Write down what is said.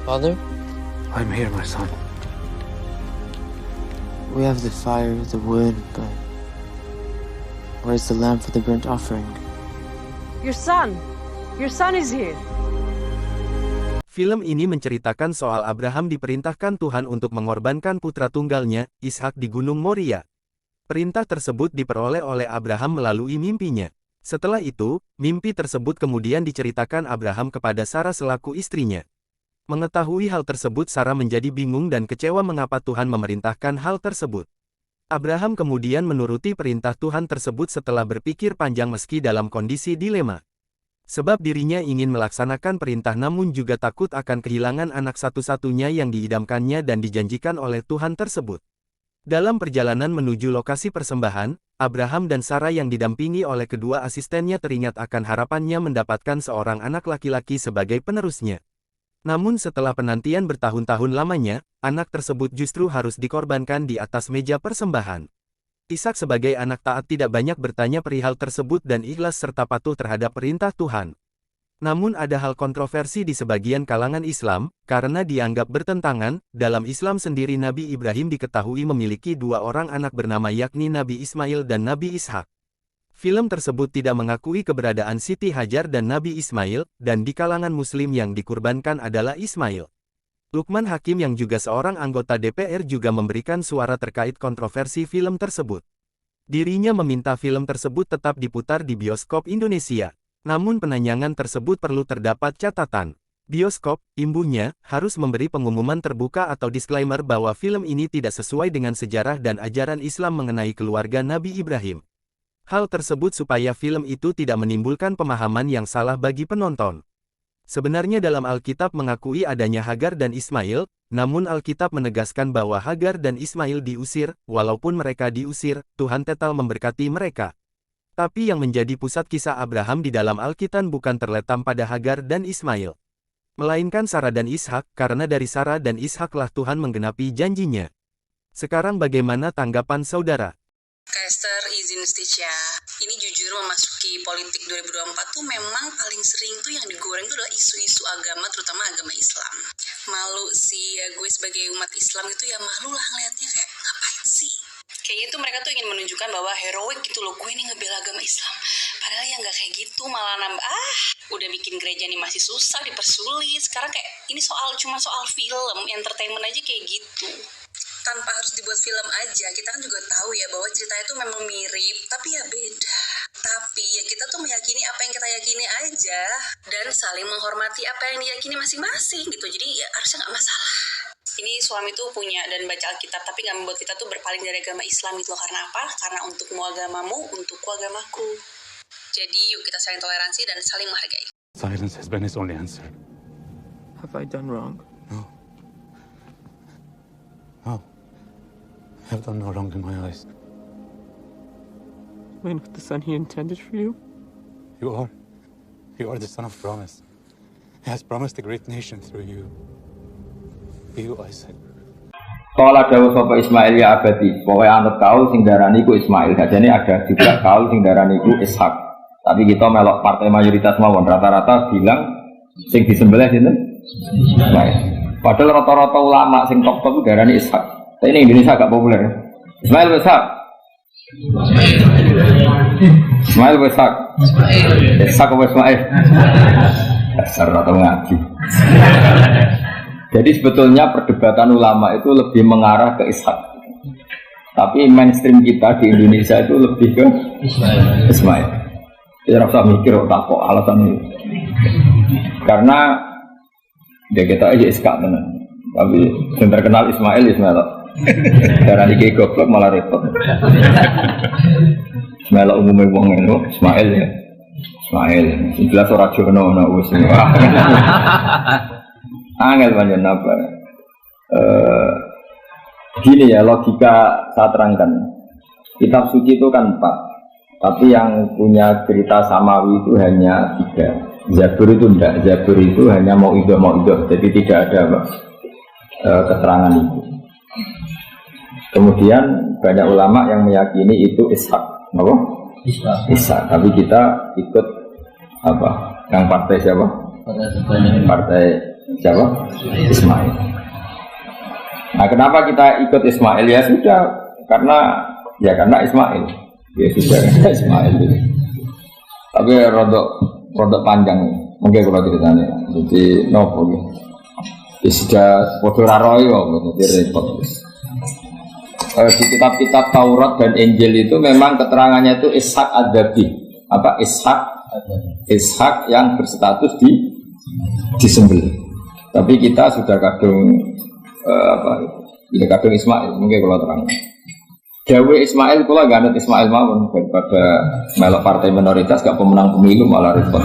Father, I'm here, my son. we have the fire, the wood, but where's the lamb for the burnt offering? Your son is here. Film ini menceritakan soal Abraham diperintahkan Tuhan untuk mengorbankan putra tunggalnya, Ishak di Gunung Moria. Perintah tersebut diperoleh oleh Abraham melalui mimpinya. Setelah itu, mimpi tersebut kemudian diceritakan Abraham kepada Sarah selaku istrinya. Mengetahui hal tersebut, Sarah menjadi bingung dan kecewa mengapa Tuhan memerintahkan hal tersebut. Abraham kemudian menuruti perintah Tuhan tersebut setelah berpikir panjang meski dalam kondisi dilema. Sebab dirinya ingin melaksanakan perintah namun juga takut akan kehilangan anak satu-satunya yang diidamkannya dan dijanjikan oleh Tuhan tersebut. Dalam perjalanan menuju lokasi persembahan, Abraham dan Sarah yang didampingi oleh kedua asistennya teringat akan harapannya mendapatkan seorang anak laki-laki sebagai penerusnya. Namun setelah penantian bertahun-tahun lamanya, anak tersebut justru harus dikorbankan di atas meja persembahan. Ishak sebagai anak taat tidak banyak bertanya perihal tersebut dan ikhlas serta patuh terhadap perintah Tuhan. Namun ada hal kontroversi di sebagian kalangan Islam, karena dianggap bertentangan. Dalam Islam sendiri Nabi Ibrahim diketahui memiliki dua orang anak bernama yakni Nabi Ismail dan Nabi Ishak. Film tersebut tidak mengakui keberadaan Siti Hajar dan Nabi Ismail, dan di kalangan Muslim yang dikurbankan adalah Ismail. Lukman Hakim yang juga seorang anggota DPR juga memberikan suara terkait kontroversi film tersebut. Dirinya meminta film tersebut tetap diputar di bioskop Indonesia. Namun penanyangan tersebut perlu terdapat catatan. Bioskop, imbuhnya, harus memberi pengumuman terbuka atau disclaimer bahwa film ini tidak sesuai dengan sejarah dan ajaran Islam mengenai keluarga Nabi Ibrahim. Hal tersebut supaya film itu tidak menimbulkan pemahaman yang salah bagi penonton. Sebenarnya dalam Alkitab mengakui adanya Hagar dan Ismail, namun Alkitab menegaskan bahwa Hagar dan Ismail diusir. Walaupun mereka diusir, Tuhan tetap memberkati mereka. Tapi yang menjadi pusat kisah Abraham di dalam Alkitab bukan terletak pada Hagar dan Ismail, melainkan Sarah dan Ishak, karena dari Sarah dan Ishaklah Tuhan menggenapi janjinya. Sekarang bagaimana tanggapan saudara? Esther, izin speech ya. Ini jujur memasuki politik 2024 tuh memang paling sering tuh yang digoreng tuh adalah isu-isu agama, terutama agama Islam. Malu sih ya, gue sebagai umat Islam itu ya malu lah ngeliatnya, kayak ngapain sih? Kayaknya tuh mereka tuh ingin menunjukkan bahwa heroik gitu loh, gue nih ngebela agama Islam. Padahal ya nggak kayak gitu, malah nambah, udah bikin gereja nih masih susah, dipersulit. Sekarang kayak ini cuma soal film, entertainment aja kayak gitu. Tanpa harus dibuat film aja, kita kan juga tahu ya bahwa ceritanya tuh memang mirip, tapi ya beda. Tapi ya kita tuh meyakini apa yang kita yakini aja, dan saling menghormati apa yang diyakini masing-masing gitu. Jadi ya harusnya nggak masalah. Ini suami tuh punya dan baca Alkitab, tapi nggak membuat kita tuh berpaling dari agama Islam gitu loh. Karena apa? Karena untukmu agamamu, untukku agamaku. Jadi yuk kita saling toleransi dan saling menghargai. Silence has been his only answer. Have I done wrong? No. No. I have done no wrong in my eyes. Am I not the son he intended for you? You are. You are the son of promise. He has promised a great nation through you. You, Isaac. Kala dawuh sapa Ismail ya abadi, pokoke anut kaul sing darani iku Ismail. Jane ada juga kaul sing darani iku Ishak. Tapi kita melok partai mayoritas mawon rata-rata bilang sing disembelih sinten? Ismail. Padahal rata-rata ulama sing top-top darani Ishak. Tapi ini Indonesia agak populer. Ismail Ishak. Ismail Ishak. Ishak apa Ismail? Dasar atau ngaji. Jadi sebetulnya perdebatan ulama itu lebih mengarah ke Ishak. Tapi mainstream kita di Indonesia itu lebih ke Ismail. Tidak usah mikir tak kok alasan ini. Karena ya kita aja Ishak tenan. Tapi yang terkenal Ismail. Darah ini goblok malah repot. Ismail umumnya wong itu Ismail ya. Ismail. Jelas ora jono ana wis. Angel panjen apa? Gini ya logika saya terangkan. Kitab suci itu kan 4, tapi yang punya cerita samawi itu hanya 3. Zabur itu enggak. Zabur itu hanya mauidhah. Jadi tidak ada keterangan itu. Kemudian banyak ulama yang meyakini itu Ishak, apa? Ishak. Tapi kita ikut apa? Yang partai siapa? Partai siapa? Ismail. Nah, kenapa kita ikut Ismail? Ya sudah, karena Ismail. Ya sudah, karena Ismail. Tapi rodok panjang, mungkin kalau ceritanya. Jadi nopo gitu. Sudah bodoh raroi kok, jadi repot. Di kitab-kitab Taurat dan Injil itu memang keterangannya itu Ishak Adabi. Apa Ishak yang berstatus disembelih. Tapi kita sudah kadung kadung Ismail, mungkin kalau terang. Dawe Ismail kula ganut Ismail mawon daripada melok partai minoritas gak pemenang pemilu malah repot.